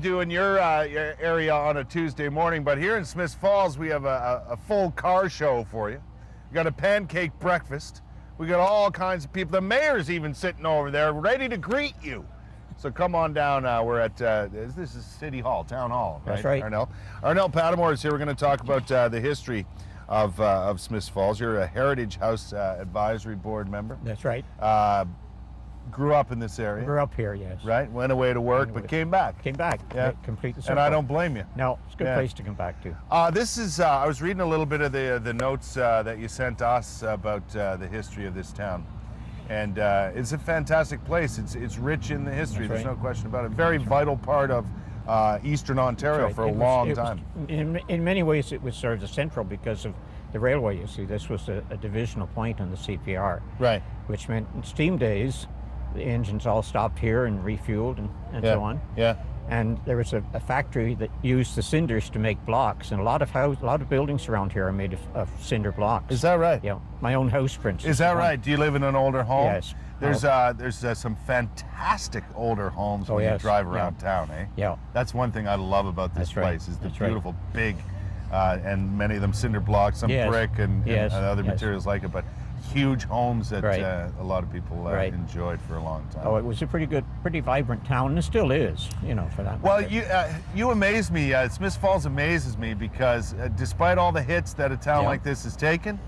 do in your area on a Tuesday morning, but here in Smiths Falls, we have a full car show for you. We got a pancake breakfast. We got all kinds of people. The mayor's even sitting over there ready to greet you. So come on down. We're at, this is City Hall, Town Hall, right? That's right. Arnell Padamore is here. We're going to talk about the history of Smiths Falls. You're a Heritage House Advisory Board member. That's right. Grew up in this area. Grew up here, yes. Right? Went away to work, but came back. Came back. Yeah. Complete the circle. And I don't blame you. No, it's a good place to come back to. This is, I was reading a little bit of the notes that you sent us about the history of this town. And it's a fantastic place. It's rich in the history. That's There's right. no question about it. Very vital part of Eastern Ontario for a long time. In many ways, it was sort of central because of the railway. You see, this was a divisional point on the CPR. Right. Which meant in steam days, the engines all stopped here and refueled and so on. Yeah. And there was a factory that used the cinders to make blocks, and a lot of buildings around here are made of cinder blocks. Is that right? Yeah. My own house, for instance. Is that right? Do you live in an older home? Yes. There's some fantastic older homes when you drive around town, eh? Yeah. That's one thing I love about this place is the beautiful big, and many of them cinder blocks, some brick and other materials like it, but huge homes that a lot of people enjoyed for a long time. Oh, it was a pretty vibrant town, and it still is, for that Well, matter. you amaze me. Smiths Falls amazes me because despite all the hits that a town like this has taken,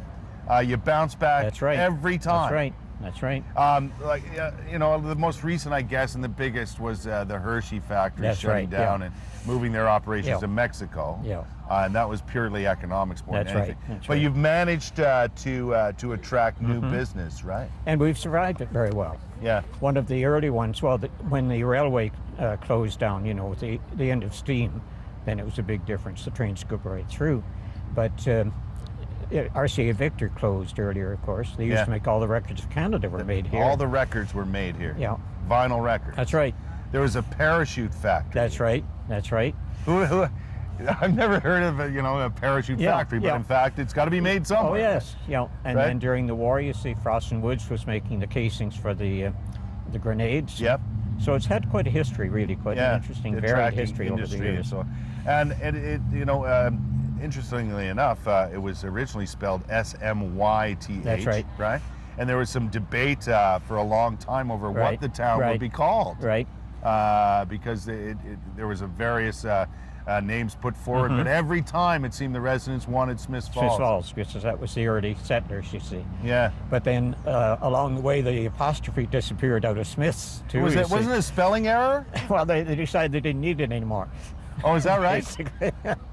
you bounce back every time. That's right. The most recent, I guess, and the biggest was the Hershey factory shutting down and moving their operations to Mexico. Yeah. And that was purely economics more than anything. That's but you've managed to attract new business, right? And we've survived it very well. Yeah. One of the early ones, when the railway closed down, with the end of steam, then it was a big difference. The trains could go right through. But RCA Victor closed earlier, of course. They used to make all the records of Canada were made here. All the records were made here. Yeah. Vinyl records. That's right. There was a parachute factory. That's right. That's right. I've never heard of a parachute factory, but in fact, it's got to be made somewhere. Oh yes, and then during the war, you see, Frost and Woods was making the casings for the grenades. Yep. So it's had quite a history, really, quite an interesting, varied history over the years. And interestingly enough, it was originally spelled S-M-Y-T-H. That's right. Right. And there was some debate for a long time over what the town would be called. Right. Because there was a various names put forward, but every time it seemed the residents wanted Smiths Falls. Smiths Falls, because that was the early settlers, you see. Yeah. But then along the way, the apostrophe disappeared out of Smiths too. Wasn't it a spelling error? Well, they decided they didn't need it anymore. Oh, is that right?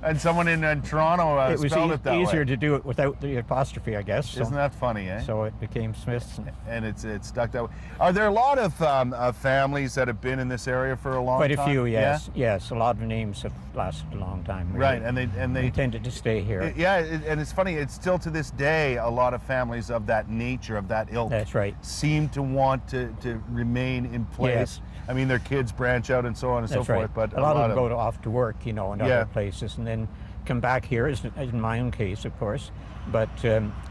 And someone in Toronto spelled it that way. It was easier to do it without the apostrophe, I guess. So. Isn't that funny, eh? So it became Smiths. And it's stuck that way. Are there a lot of families that have been in this area for a long time? Quite a few, yes. Yeah? Yes, a lot of names have lasted a long time. Really. Right, and they tended to stay here. And it's funny, it's still to this day, a lot of families of that nature, of that ilk, that's right, seem to want to remain in place. Yes. I mean, their kids branch out and so on and so forth, but a lot of them go off to work, in other places, and then come back here, as in my own case, of course. But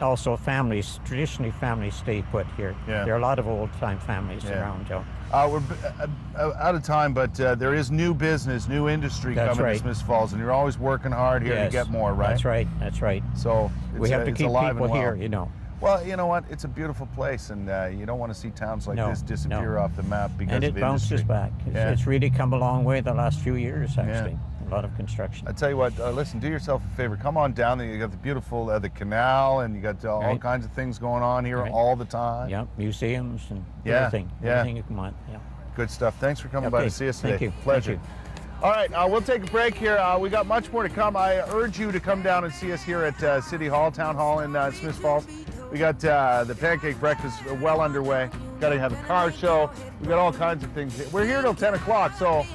also families, traditionally families stay put here. Yeah. There are a lot of old-time families around, Joe. We're out of time, but there is new business, new industry coming to Smiths Falls, and you're always working hard here to get more, right? That's right, that's right. So we have to keep people here, Well, you know what? It's a beautiful place, and you don't want to see towns like this disappear off the map because of industry. And it bounces back. It's really come a long way the last few years, actually. A lot of construction. I tell you what, listen, do yourself a favor. Come on down there. You got the beautiful, the canal, and you got all kinds of things going on here all the time. Yeah, museums and everything. Everything you can want. Yeah. Good stuff. Thanks for coming by to see us today. Thank you. Pleasure. Thank you. All right, we'll take a break here. We got much more to come. I urge you to come down and see us here at City Hall, Town Hall in Smiths Falls. We got the pancake breakfast well underway. Got to have a car show. We got all kinds of things. We're here till 10 o'clock, so